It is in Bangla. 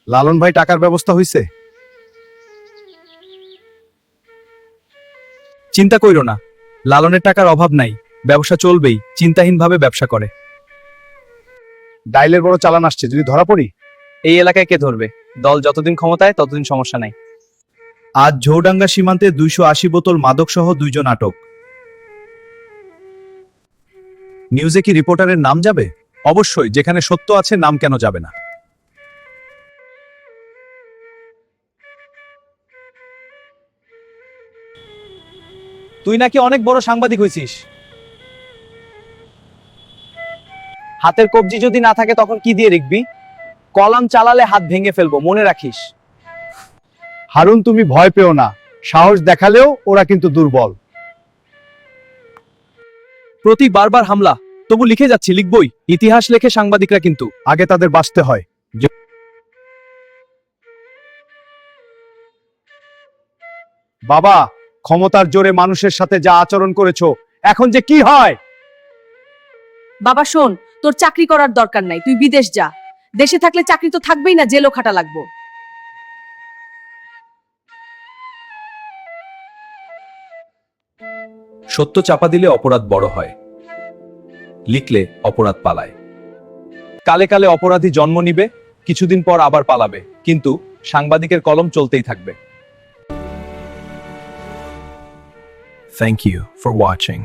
লালন ভাই টাকার ব্যবস্থা হইছে? চিন্তা কইরো না, লালনের টাকার অভাব নাই, ব্যবসা চলবেই, চিন্তাহীনভাবে ব্যবসা করে। ডাইলের বড় চালান আসছে, যদি ধরা পড়ি? এই এলাকায় কে ধরবে? দল যতদিন ক্ষমতায় ততদিন সমস্যা নাই। আজ ঝৌডাঙ্গা সীমান্তে 280 বোতল মাদক সহ 2 জন আটক। নিউজে কি রিপোর্টারের নাম যাবে? অবশ্যই, যেখানে সত্য আছে নাম কেন যাবে না? তুই নাকি অনেক বড় সাংবাদিক হইছিস। হাতের কবজি যদি না থাকে তখন কি দিয়ে লিখবি? কলম চালালে হাত ভেঙে ফেলবো, মনে রাখিস। হারুন, তুমি ভয় পেও না, সাহস দেখালেও ওরা কিন্তু দুর্বল। প্রতীক বারবার হামলা, তবু লিখে যাচ্ছি, লিখবই। ইতিহাস লেখে সাংবাদিকরা, কিন্তু আগে তাদের বাঁচতে হয়। বাবা, ক্ষমতার জোরে মানুষের সাথে যা আচরণ করেছো, এখন যে কি হয়? বাবা শোন, তোর চাকরি করার দরকার নাই, তুই বিদেশ যা। দেশে থাকলে চাকরি তো থাকবেই না, জেলও খাটা লাগবো। সত্য চাপা দিলে অপরাধ বড় হয়, লিখলে অপরাধ পালায়। কালে কালে অপরাধী জন্ম নিবে, কিছুদিন পর আবার পালাবে, কিন্তু সাংবাদিকের কলম চলতেই থাকবে। Thank you for watching.